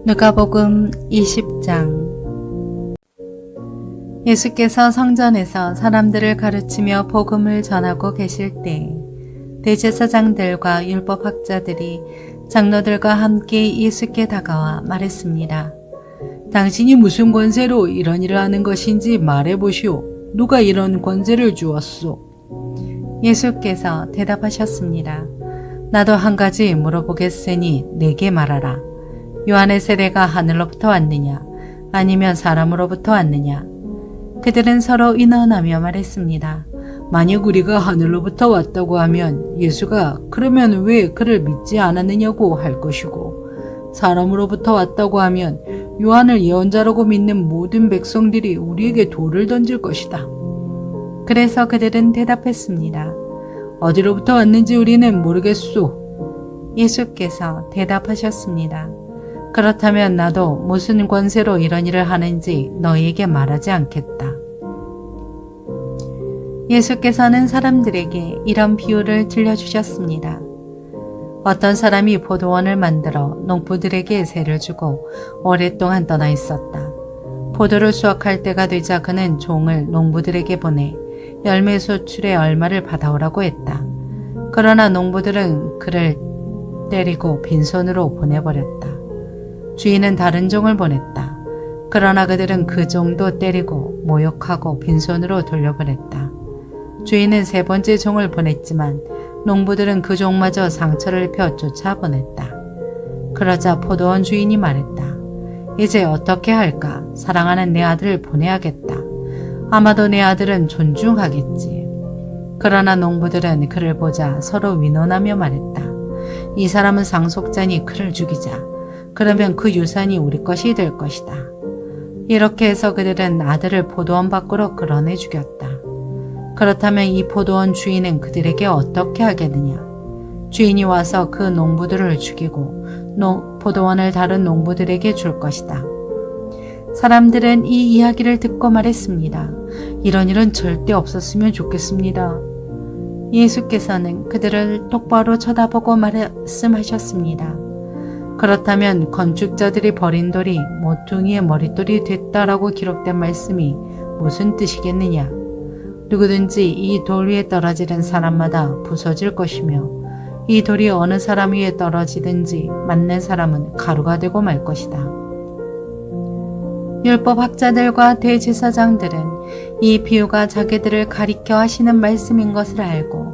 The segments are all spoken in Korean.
누가복음 20장. 예수께서 성전에서 사람들을 가르치며 복음을 전하고 계실 때 대제사장들과 율법학자들이 장로들과 함께 예수께 다가와 말했습니다. 당신이 무슨 권세로 이런 일을 하는 것인지 말해보시오. 누가 이런 권세를 주었소? 예수께서 대답하셨습니다. 나도 한 가지 물어보겠으니 내게 말하라. 요한의 세례가 하늘로부터 왔느냐 아니면 사람으로부터 왔느냐? 그들은 서로 의논하며 말했습니다. 만약 우리가 하늘로부터 왔다고 하면 예수가 그러면 왜 그를 믿지 않았느냐고 할 것이고, 사람으로부터 왔다고 하면 요한을 예언자라고 믿는 모든 백성들이 우리에게 돌을 던질 것이다. 그래서 그들은 대답했습니다. 어디로부터 왔는지 우리는 모르겠소. 예수께서 대답하셨습니다. 그렇다면 나도 무슨 권세로 이런 일을 하는지 너희에게 말하지 않겠다. 예수께서는 사람들에게 이런 비유를 들려주셨습니다. 어떤 사람이 포도원을 만들어 농부들에게 세를 주고 오랫동안 떠나 있었다. 포도를 수확할 때가 되자 그는 종을 농부들에게 보내 열매 소출의 얼마를 받아오라고 했다. 그러나 농부들은 그를 때리고 빈손으로 보내버렸다. 주인은 다른 종을 보냈다. 그러나 그들은 그 종도 때리고 모욕하고 빈손으로 돌려보냈다. 주인은 세 번째 종을 보냈지만 농부들은 그 종마저 상처를 입혀 쫓아보냈다. 그러자 포도원 주인이 말했다. 이제 어떻게 할까? 사랑하는 내 아들을 보내야겠다. 아마도 내 아들은 존중하겠지. 그러나 농부들은 그를 보자 서로 위논하며 말했다. 이 사람은 상속자니 그를 죽이자. 그러면 그 유산이 우리 것이 될 것이다. 이렇게 해서 그들은 아들을 포도원 밖으로 끌어내 죽였다. 그렇다면 이 포도원 주인은 그들에게 어떻게 하겠느냐? 주인이 와서 그 농부들을 죽이고 포도원을 다른 농부들에게 줄 것이다. 사람들은 이 이야기를 듣고 말했습니다. 이런 일은 절대 없었으면 좋겠습니다. 예수께서는 그들을 똑바로 쳐다보고 말씀하셨습니다. 그렇다면 건축자들이 버린 돌이 모퉁이의 머릿돌이 됐다라고 기록된 말씀이 무슨 뜻이겠느냐? 누구든지 이 돌 위에 떨어지는 사람마다 부서질 것이며 이 돌이 어느 사람 위에 떨어지든지 맞는 사람은 가루가 되고 말 것이다. 율법학자들과 대제사장들은 이 비유가 자기들을 가리켜 하시는 말씀인 것을 알고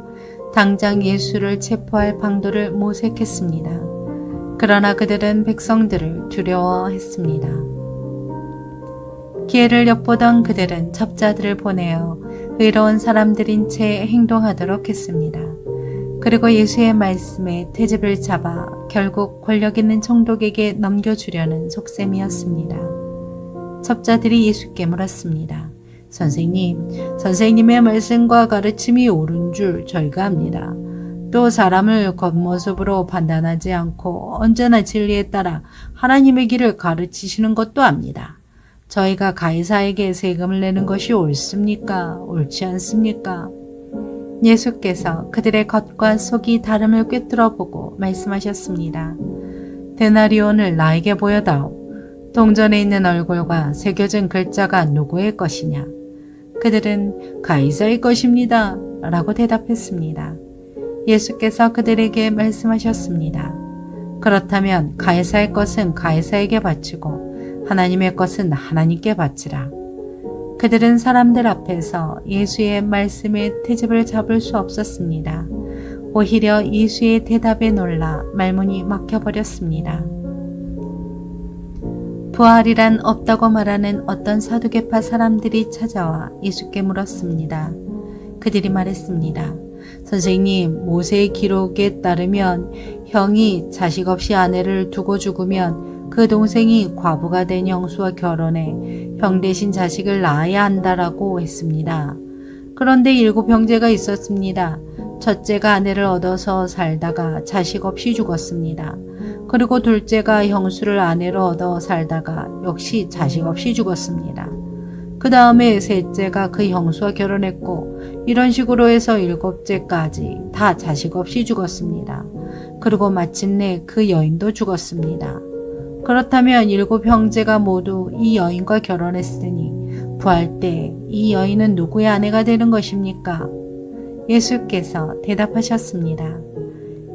당장 예수를 체포할 방도를 모색했습니다. 그러나 그들은 백성들을 두려워했습니다. 기회를 엿보던 그들은 첩자들을 보내어 의로운 사람들인 채 행동하도록 했습니다. 그리고 예수의 말씀에 태집을 잡아 결국 권력 있는 총독에게 넘겨주려는 속셈이었습니다. 첩자들이 예수께 물었습니다. 선생님의 말씀과 가르침이 옳은 줄 저희가 압니다. 또 사람을 겉모습으로 판단하지 않고 언제나 진리에 따라 하나님의 길을 가르치시는 것도 압니다. 저희가 가이사에게 세금을 내는 것이 옳습니까? 옳지 않습니까? 예수께서 그들의 겉과 속이 다름을 꿰뚫어 보고 말씀하셨습니다. 데나리온을 나에게 보여다오. 동전에 있는 얼굴과 새겨진 글자가 누구의 것이냐? 그들은 가이사의 것입니다. 라고 대답했습니다. 예수께서 그들에게 말씀하셨습니다. 그렇다면 가이사의 것은 가이사에게 바치고 하나님의 것은 하나님께 바치라. 그들은 사람들 앞에서 예수의 말씀에 태집을 잡을 수 없었습니다. 오히려 예수의 대답에 놀라 말문이 막혀버렸습니다. 부활이란 없다고 말하는 어떤 사두개파 사람들이 찾아와 예수께 물었습니다. 그들이 말했습니다. 선생님, 모세의 기록에 따르면 형이 자식 없이 아내를 두고 죽으면 그 동생이 과부가 된 형수와 결혼해 형 대신 자식을 낳아야 한다라고 했습니다. 그런데 7 형제가 있었습니다. 첫째가 아내를 얻어서 살다가 자식 없이 죽었습니다. 그리고 둘째가 형수를 아내로 얻어 살다가 역시 자식 없이 죽었습니다. 그 다음에 셋째가 그 형수와 결혼했고 이런 식으로 해서 7째까지 다 자식 없이 죽었습니다. 그리고 마침내 그 여인도 죽었습니다. 그렇다면 7 형제가 모두 이 여인과 결혼했으니 부활 때 이 여인은 누구의 아내가 되는 것입니까? 예수께서 대답하셨습니다.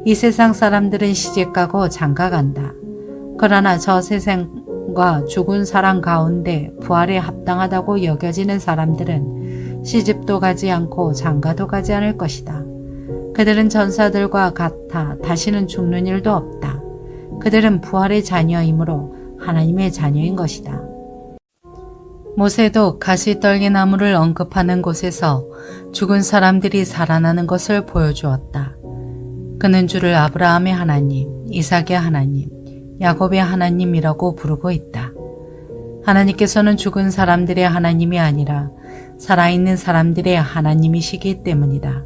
이 세상 사람들은 시집가고 장가간다. 그러나 저 세상과 죽은 사람 가운데 부활에 합당하다고 여겨지는 사람들은 시집도 가지 않고 장가도 가지 않을 것이다. 그들은 전사들과 같아 다시는 죽는 일도 없다. 그들은 부활의 자녀이므로 하나님의 자녀인 것이다. 모세도 가시떨기나무를 언급하는 곳에서 죽은 사람들이 살아나는 것을 보여주었다. 그는 주를 아브라함의 하나님, 이삭의 하나님, 야곱의 하나님이라고 부르고 있다. 하나님께서는 죽은 사람들의 하나님이 아니라 살아있는 사람들의 하나님이시기 때문이다.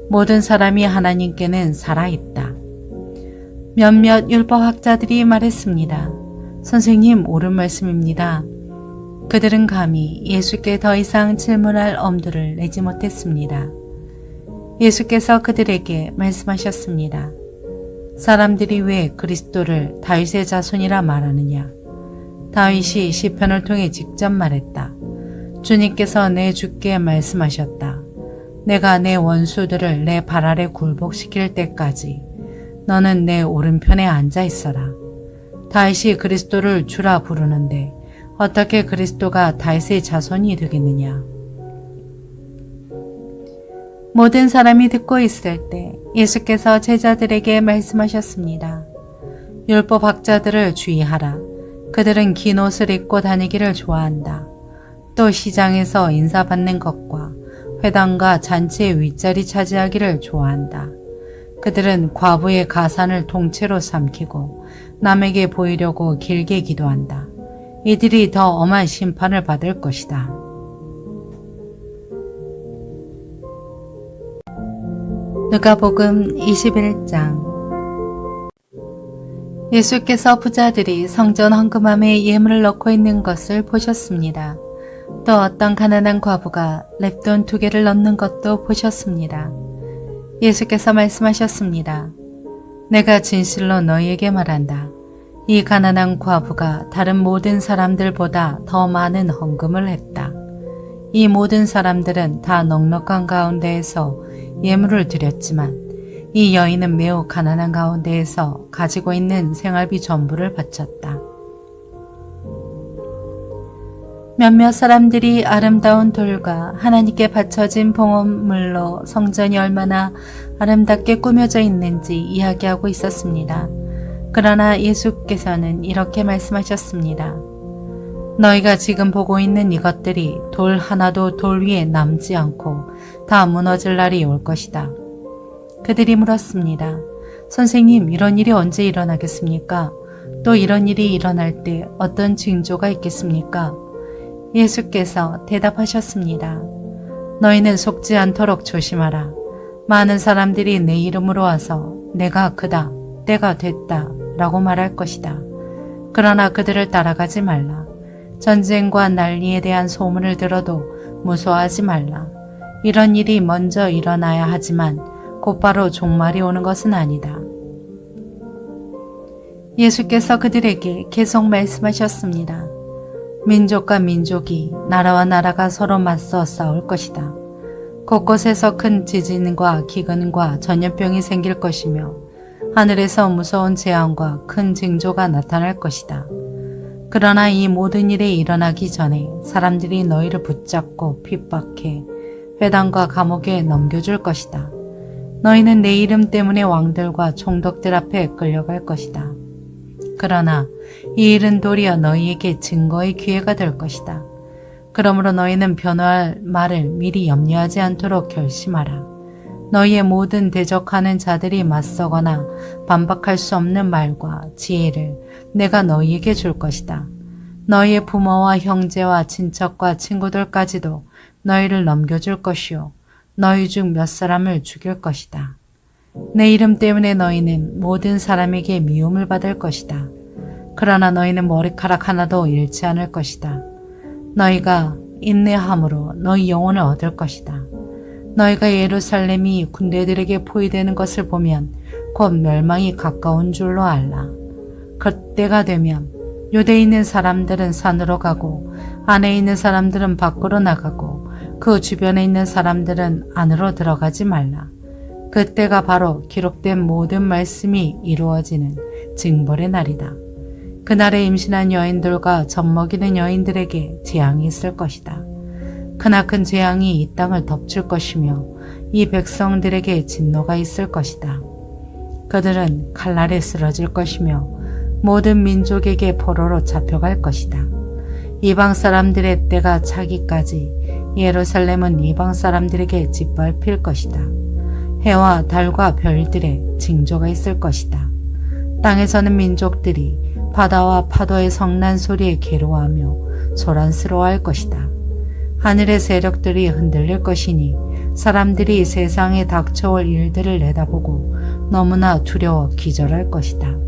모든 사람이 하나님께는 살아있다. 몇몇 율법학자들이 말했습니다. 선생님, 옳은 말씀입니다. 그들은 감히 예수께 더 이상 질문할 엄두를 내지 못했습니다. 예수께서 그들에게 말씀하셨습니다. 사람들이 왜 그리스도를 다윗의 자손이라 말하느냐? 다윗이 시편을 통해 직접 말했다. 주님께서 내 주께 말씀하셨다. 내가 내 원수들을 내 발 아래 굴복시킬 때까지 너는 내 오른편에 앉아 있어라. 다윗이 그리스도를 주라 부르는데 어떻게 그리스도가 다윗의 자손이 되겠느냐? 모든 사람이 듣고 있을 때 예수께서 제자들에게 말씀하셨습니다. 율법학자들을 주의하라. 그들은 긴 옷을 입고 다니기를 좋아한다. 또 시장에서 인사받는 것과 회당과 잔치의 윗자리 차지하기를 좋아한다. 그들은 과부의 가산을 통째로 삼키고 남에게 보이려고 길게 기도한다. 이들이 더 엄한 심판을 받을 것이다. 누가복음 21장. 예수께서 부자들이 성전 헌금함에 예물을 넣고 있는 것을 보셨습니다. 또 어떤 가난한 과부가 렙돈 2개를 넣는 것도 보셨습니다. 예수께서 말씀하셨습니다. 내가 진실로 너희에게 말한다. 이 가난한 과부가 다른 모든 사람들보다 더 많은 헌금을 했다. 이 모든 사람들은 다 넉넉한 가운데에서 예물을 드렸지만 이 여인은 매우 가난한 가운데에서 가지고 있는 생활비 전부를 바쳤다. 몇몇 사람들이 아름다운 돌과 하나님께 바쳐진 봉헌물로 성전이 얼마나 아름답게 꾸며져 있는지 이야기하고 있었습니다. 그러나 예수께서는 이렇게 말씀하셨습니다. 너희가 지금 보고 있는 이것들이 돌 하나도 돌 위에 남지 않고 다 무너질 날이 올 것이다. 그들이 물었습니다. 선생님, 이런 일이 언제 일어나겠습니까? 또 이런 일이 일어날 때 어떤 징조가 있겠습니까? 예수께서 대답하셨습니다. 너희는 속지 않도록 조심하라. 많은 사람들이 내 이름으로 와서 내가 그다, 때가 됐다 라고 말할 것이다. 그러나 그들을 따라가지 말라. 전쟁과 난리에 대한 소문을 들어도 무서워하지 말라. 이런 일이 먼저 일어나야 하지만 곧바로 종말이 오는 것은 아니다. 예수께서 그들에게 계속 말씀하셨습니다. 민족과 민족이, 나라와 나라가 서로 맞서 싸울 것이다. 곳곳에서 큰 지진과 기근과 전염병이 생길 것이며 하늘에서 무서운 재앙과 큰 징조가 나타날 것이다. 그러나 이 모든 일이 일어나기 전에 사람들이 너희를 붙잡고 핍박해 회당과 감옥에 넘겨줄 것이다. 너희는 내 이름 때문에 왕들과 총독들 앞에 끌려갈 것이다. 그러나 이 일은 도리어 너희에게 증거의 기회가 될 것이다. 그러므로 너희는 변호할 말을 미리 염려하지 않도록 결심하라. 너희의 모든 대적하는 자들이 맞서거나 반박할 수 없는 말과 지혜를 내가 너희에게 줄 것이다. 너희의 부모와 형제와 친척과 친구들까지도 너희를 넘겨줄 것이요. 너희 중 몇 사람을 죽일 것이다. 내 이름 때문에 너희는 모든 사람에게 미움을 받을 것이다. 그러나 너희는 머리카락 하나도 잃지 않을 것이다. 너희가 인내함으로 너희 영혼을 얻을 것이다. 너희가 예루살렘이 군대들에게 포위되는 것을 보면 곧 멸망이 가까운 줄로 알라. 그때가 되면 유대에 있는 사람들은 산으로 가고 안에 있는 사람들은 밖으로 나가고 그 주변에 있는 사람들은 안으로 들어가지 말라. 그때가 바로 기록된 모든 말씀이 이루어지는 징벌의 날이다. 그날에 임신한 여인들과 젖먹이는 여인들에게 재앙이 있을 것이다. 크나큰 재앙이 이 땅을 덮칠 것이며 이 백성들에게 진노가 있을 것이다. 그들은 칼날에 쓰러질 것이며 모든 민족에게 포로로 잡혀갈 것이다. 이방 사람들의 때가 차기까지 예루살렘은 이방 사람들에게 짓밟힐 것이다. 해와 달과 별들의 징조가 있을 것이다. 땅에서는 민족들이 바다와 파도의 성난 소리에 괴로워하며 소란스러워할 것이다. 하늘의 세력들이 흔들릴 것이니 사람들이 세상에 닥쳐올 일들을 내다보고 너무나 두려워 기절할 것이다.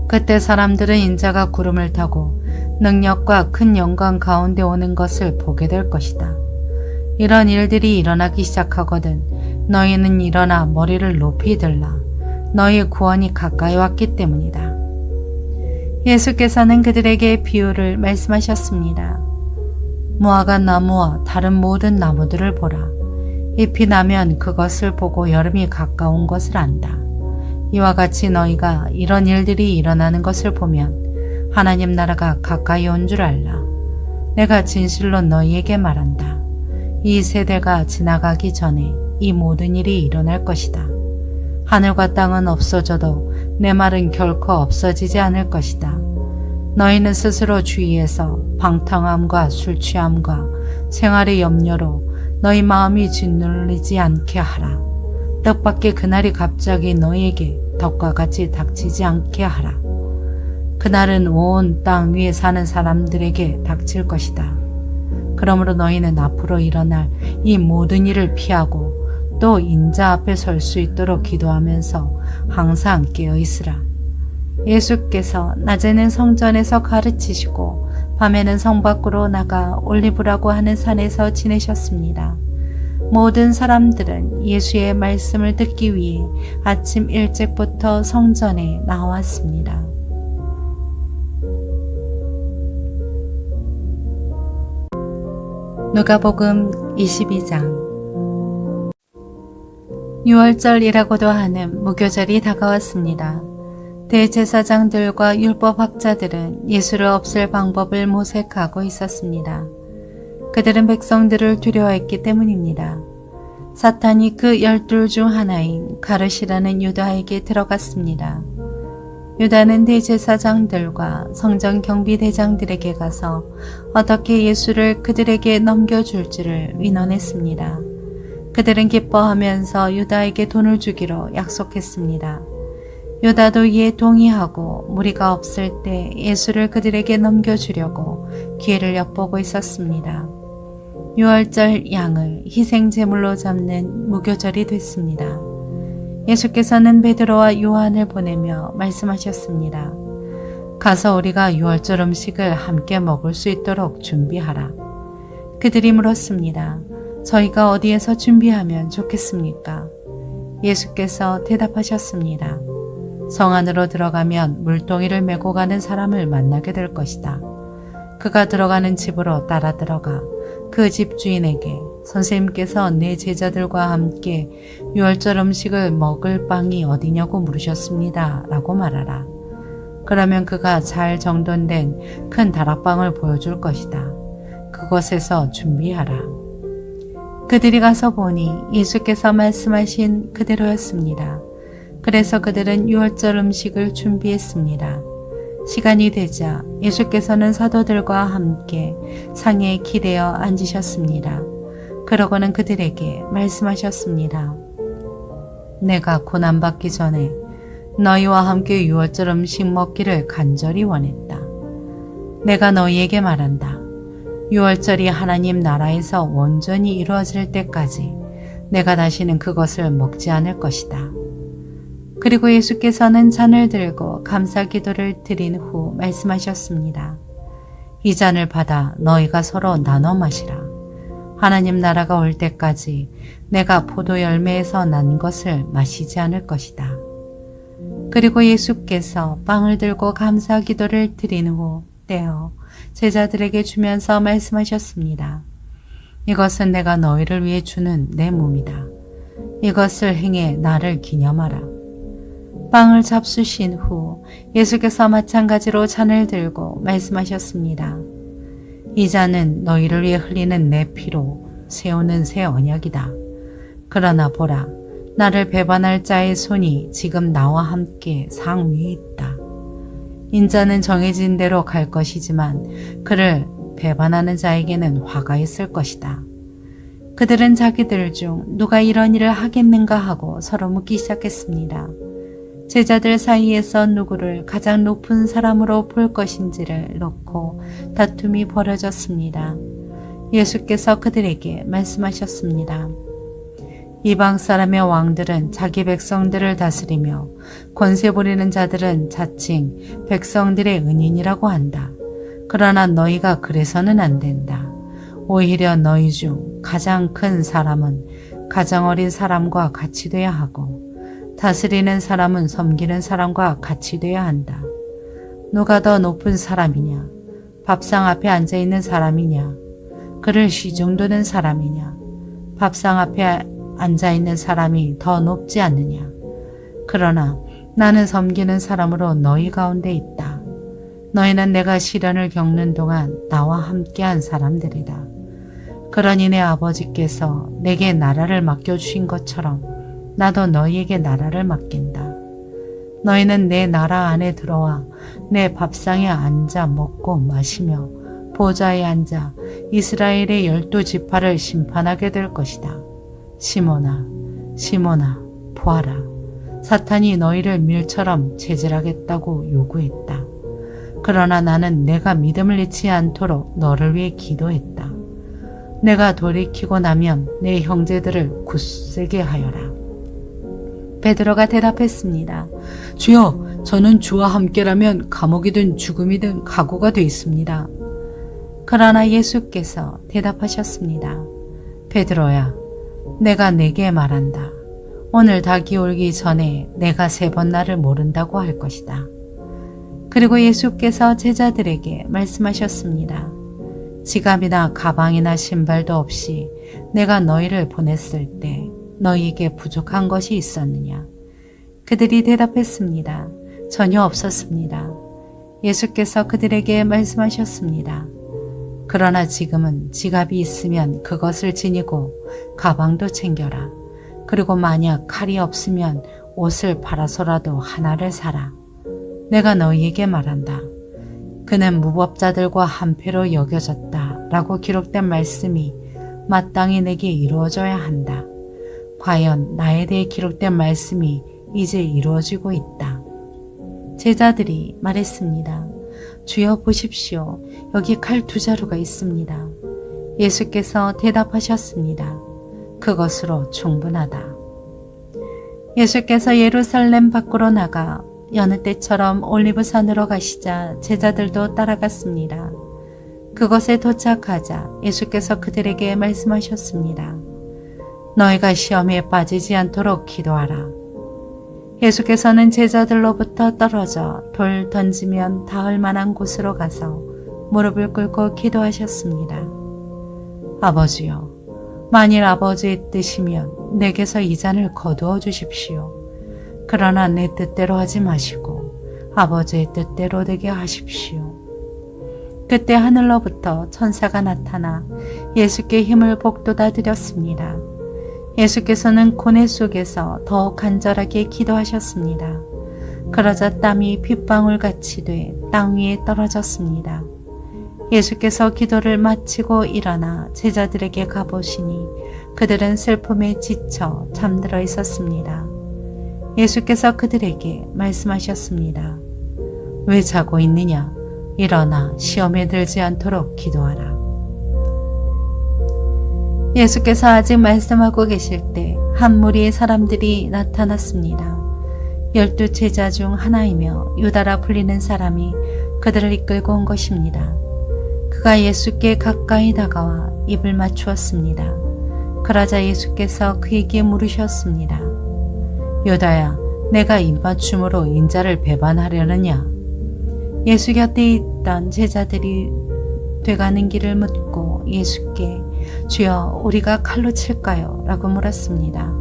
그때 사람들은 인자가 구름을 타고 능력과 큰 영광 가운데 오는 것을 보게 될 것이다. 이런 일들이 일어나기 시작하거든 너희는 일어나 머리를 높이 들라. 너희의 구원이 가까이 왔기 때문이다. 예수께서는 그들에게 비유를 말씀하셨습니다. 무화과 나무와 다른 모든 나무들을 보라. 잎이 나면 그것을 보고 여름이 가까운 것을 안다. 이와 같이 너희가 이런 일들이 일어나는 것을 보면 하나님 나라가 가까이 온 줄 알라. 내가 진실로 너희에게 말한다. 이 세대가 지나가기 전에 이 모든 일이 일어날 것이다. 하늘과 땅은 없어져도 내 말은 결코 없어지지 않을 것이다. 너희는 스스로 주위에서 방탕함과 술 취함과 생활의 염려로 너희 마음이 짓눌리지 않게 하라. 뜻밖의 그날이 갑자기 너희에게 덕과 같이 닥치지 않게 하라. 그날은 온 땅 위에 사는 사람들에게 닥칠 것이다. 그러므로 너희는 앞으로 일어날 이 모든 일을 피하고 또 인자 앞에 설 수 있도록 기도하면서 항상 깨어 있으라. 예수께서 낮에는 성전에서 가르치시고 밤에는 성 밖으로 나가 올리브라고 하는 산에서 지내셨습니다. 모든 사람들은 예수의 말씀을 듣기 위해 아침 일찍부터 성전에 나왔습니다. 누가복음 22장. 유월절이라고도 하는 무교절이 다가왔습니다. 대제사장들과 율법학자들은 예수를 없앨 방법을 모색하고 있었습니다. 그들은 백성들을 두려워했기 때문입니다. 사탄이 그 12 중 하나인 가르시라는 유다에게 들어갔습니다. 유다는 대제사장들과 성전 경비대장들에게 가서 어떻게 예수를 그들에게 넘겨줄지를 위논했습니다. 그들은 기뻐하면서 유다에게 돈을 주기로 약속했습니다. 유다도 이에 동의하고 무리가 없을 때 예수를 그들에게 넘겨주려고 기회를 엿보고 있었습니다. 유월절 양을 희생제물로 잡는 무교절이 됐습니다. 예수께서는 베드로와 요한을 보내며 말씀하셨습니다. 가서 우리가 유월절 음식을 함께 먹을 수 있도록 준비하라. 그들이 물었습니다. 저희가 어디에서 준비하면 좋겠습니까? 예수께서 대답하셨습니다. 성 안으로 들어가면 물동이를 메고 가는 사람을 만나게 될 것이다. 그가 들어가는 집으로 따라 들어가 그 집 주인에게 선생님께서 내 제자들과 함께 유월절 음식을 먹을 빵이 어디냐고 물으셨습니다. 라고 말하라. 그러면 그가 잘 정돈된 큰 다락방을 보여줄 것이다. 그곳에서 준비하라. 그들이 가서 보니 예수께서 말씀하신 그대로였습니다. 그래서 그들은 유월절 음식을 준비했습니다. 시간이 되자 예수께서는 사도들과 함께 상에 기대어 앉으셨습니다. 그러고는 그들에게 말씀하셨습니다. 내가 고난받기 전에 너희와 함께 유월절 음식 먹기를 간절히 원했다. 내가 너희에게 말한다. 유월절이 하나님 나라에서 온전히 이루어질 때까지 내가 다시는 그것을 먹지 않을 것이다. 그리고 예수께서는 잔을 들고 감사 기도를 드린 후 말씀하셨습니다. 이 잔을 받아 너희가 서로 나눠 마시라. 하나님 나라가 올 때까지 내가 포도 열매에서 난 것을 마시지 않을 것이다. 그리고 예수께서 빵을 들고 감사 기도를 드린 후 떼어 제자들에게 주면서 말씀하셨습니다. 이것은 내가 너희를 위해 주는 내 몸이다. 이것을 행해 나를 기념하라. 빵을 잡수신 후 예수께서 마찬가지로 잔을 들고 말씀하셨습니다. 이 잔은 너희를 위해 흘리는 내 피로 세우는 새 언약이다. 그러나 보라, 나를 배반할 자의 손이 지금 나와 함께 상 위에 있다. 인자는 정해진 대로 갈 것이지만 그를 배반하는 자에게는 화가 있을 것이다. 그들은 자기들 중 누가 이런 일을 하겠는가 하고 서로 묻기 시작했습니다. 제자들 사이에서 누구를 가장 높은 사람으로 볼 것인지를 놓고 다툼이 벌어졌습니다. 예수께서 그들에게 말씀하셨습니다. 이방 사람의 왕들은 자기 백성들을 다스리며 권세 부리는 자들은 자칭 백성들의 은인이라고 한다. 그러나 너희가 그래서는 안 된다. 오히려 너희 중 가장 큰 사람은 가장 어린 사람과 같이 돼야 하고 다스리는 사람은 섬기는 사람과 같이 돼야 한다. 누가 더 높은 사람이냐? 밥상 앞에 앉아있는 사람이냐? 그를 시중드는 사람이냐? 밥상 앞에 앉아있는 사람이 더 높지 않느냐? 그러나 나는 섬기는 사람으로 너희 가운데 있다. 너희는 내가 시련을 겪는 동안 나와 함께한 사람들이다. 그러니 내 아버지께서 내게 나라를 맡겨주신 것처럼 나도 너희에게 나라를 맡긴다. 너희는 내 나라 안에 들어와 내 밥상에 앉아 먹고 마시며 보좌에 앉아 이스라엘의 12지파를 심판하게 될 것이다. 시몬아, 시몬아, 보아라. 사탄이 너희를 밀처럼 체질하겠다고 요구했다. 그러나 나는 내가 믿음을 잃지 않도록 너를 위해 기도했다. 내가 돌이키고 나면 내 형제들을 굳세게 하여라. 베드로가 대답했습니다. 주여, 저는 주와 함께라면 감옥이든 죽음이든 각오가 되어 있습니다. 그러나 예수께서 대답하셨습니다. 베드로야, 내가 네게 말한다. 오늘 닭이 울기 전에 내가 3번 나를 모른다고 할 것이다. 그리고 예수께서 제자들에게 말씀하셨습니다. 지갑이나 가방이나 신발도 없이 내가 너희를 보냈을 때 너희에게 부족한 것이 있었느냐? 그들이 대답했습니다. 전혀 없었습니다. 예수께서 그들에게 말씀하셨습니다. 그러나 지금은 지갑이 있으면 그것을 지니고 가방도 챙겨라. 그리고 만약 칼이 없으면 옷을 팔아서라도 하나를 사라. 내가 너희에게 말한다. 그는 무법자들과 한패로 여겨졌다 라고 기록된 말씀이 마땅히 내게 이루어져야 한다. 과연 나에 대해 기록된 말씀이 이제 이루어지고 있다. 제자들이 말했습니다. 주여 보십시오. 여기 칼 2자루가 있습니다. 예수께서 대답하셨습니다. 그것으로 충분하다. 예수께서 예루살렘 밖으로 나가 여느 때처럼 올리브산으로 가시자 제자들도 따라갔습니다. 그곳에 도착하자 예수께서 그들에게 말씀하셨습니다. 너희가 시험에 빠지지 않도록 기도하라. 예수께서는 제자들로부터 떨어져 돌 던지면 닿을 만한 곳으로 가서 무릎을 꿇고 기도하셨습니다. 아버지여, 만일 아버지의 뜻이면 내게서 이 잔을 거두어 주십시오. 그러나 내 뜻대로 하지 마시고 아버지의 뜻대로 되게 하십시오. 그때 하늘로부터 천사가 나타나 예수께 힘을 복돋아 드렸습니다. 예수께서는 고뇌 속에서 더욱 간절하게 기도하셨습니다. 그러자 땀이 빗방울같이 돼 땅 위에 떨어졌습니다. 예수께서 기도를 마치고 일어나 제자들에게 가보시니 그들은 슬픔에 지쳐 잠들어 있었습니다. 예수께서 그들에게 말씀하셨습니다. 왜 자고 있느냐? 일어나 시험에 들지 않도록 기도하라. 예수께서 아직 말씀하고 계실 때 한 무리의 사람들이 나타났습니다. 12 제자 중 하나이며 유다라 불리는 사람이 그들을 이끌고 온 것입니다. 그가 예수께 가까이 다가와 입을 맞추었습니다. 그러자 예수께서 그에게 물으셨습니다. 유다야, 내가 입맞춤으로 인자를 배반하려느냐? 예수 곁에 있던 제자들이 돼가는 길을 묻고 예수께 주여 우리가 칼로 칠까요? 라고 물었습니다.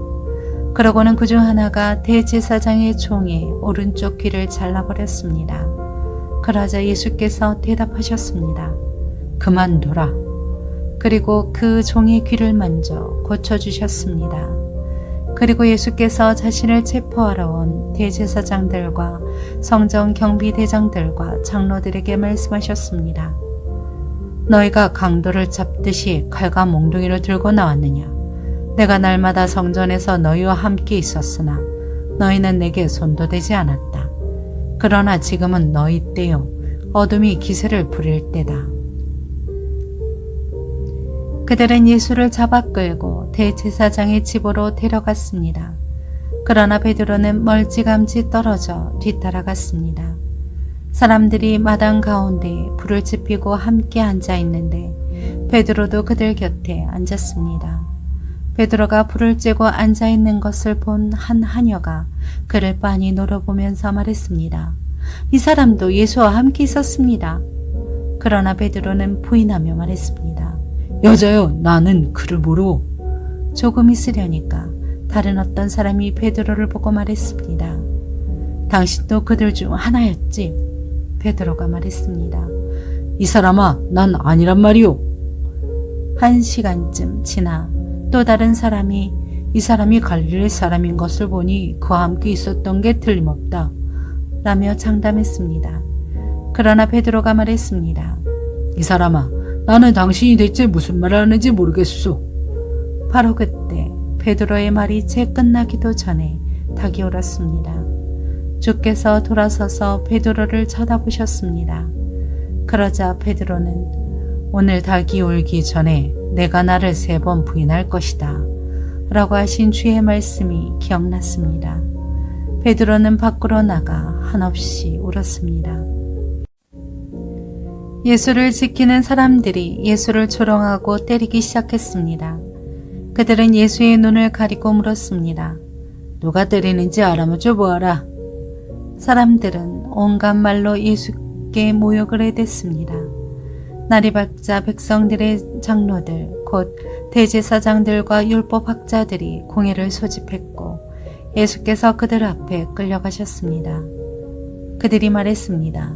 그러고는 그중 하나가 대제사장의 종의 오른쪽 귀를 잘라버렸습니다. 그러자 예수께서 대답하셨습니다. 그만둬라. 그리고 그 종의 귀를 만져 고쳐주셨습니다. 그리고 예수께서 자신을 체포하러 온 대제사장들과 성전 경비대장들과 장로들에게 말씀하셨습니다. 너희가 강도를 잡듯이 칼과 몽둥이를 들고 나왔느냐? 내가 날마다 성전에서 너희와 함께 있었으나 너희는 내게 손도 대지 않았다. 그러나 지금은 너희 때요 어둠이 기세를 부릴 때다. 그들은 예수를 잡아 끌고 대제사장의 집으로 데려갔습니다. 그러나 베드로는 멀찌감치 떨어져 뒤따라갔습니다. 사람들이 마당 가운데 불을 지피고 함께 앉아 있는데 베드로도 그들 곁에 앉았습니다. 베드로가 불을 쬐고 앉아 있는 것을 본 한 하녀가 그를 빤히 노려보면서 말했습니다. 이 사람도 예수와 함께 있었습니다. 그러나 베드로는 부인하며 말했습니다. 여자여, 나는 그를 모르고. 조금 있으려니까 다른 어떤 사람이 베드로를 보고 말했습니다. 당신도 그들 중 하나였지? 베드로가 말했습니다. 이 사람아, 난 아니란 말이오. 1시간쯤 지나 또 다른 사람이 이 사람이 갈릴리 사람인 것을 보니 그와 함께 있었던 게 틀림없다 라며 장담했습니다. 그러나 베드로가 말했습니다. 이 사람아, 나는 당신이 대체 무슨 말을 하는지 모르겠소. 바로 그때 베드로의 말이 채 끝나기도 전에 닭이 울었습니다. 주께서 돌아서서 베드로를 쳐다보셨습니다. 그러자 베드로는 오늘 닭이 울기 전에 내가 나를 3번 부인할 것이다 라고 하신 주의 말씀이 기억났습니다. 베드로는 밖으로 나가 한없이 울었습니다. 예수를 지키는 사람들이 예수를 조롱하고 때리기 시작했습니다. 그들은 예수의 눈을 가리고 물었습니다. 누가 때리는지 알아맞혀 보아라. 사람들은 온갖 말로 예수께 모욕을 해댔습니다. 날이 밝자 백성들의 장로들 곧 대제사장들과 율법학자들이 공회를 소집했고 예수께서 그들 앞에 끌려가셨습니다. 그들이 말했습니다.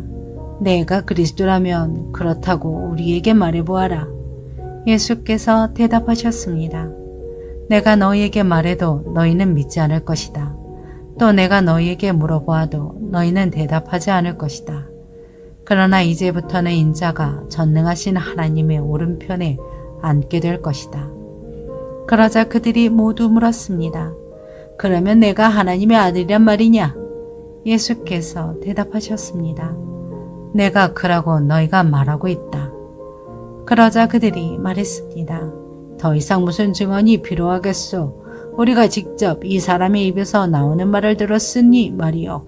내가 그리스도라면 그렇다고 우리에게 말해보아라. 예수께서 대답하셨습니다. 내가 너희에게 말해도 너희는 믿지 않을 것이다. 또 내가 너희에게 물어보아도 너희는 대답하지 않을 것이다. 그러나 이제부터는 인자가 전능하신 하나님의 오른편에 앉게 될 것이다. 그러자 그들이 모두 물었습니다. 그러면 내가 하나님의 아들이란 말이냐? 예수께서 대답하셨습니다. 내가 그라고 너희가 말하고 있다. 그러자 그들이 말했습니다. 더 이상 무슨 증언이 필요하겠소? 우리가 직접 이 사람의 입에서 나오는 말을 들었으니 말이요.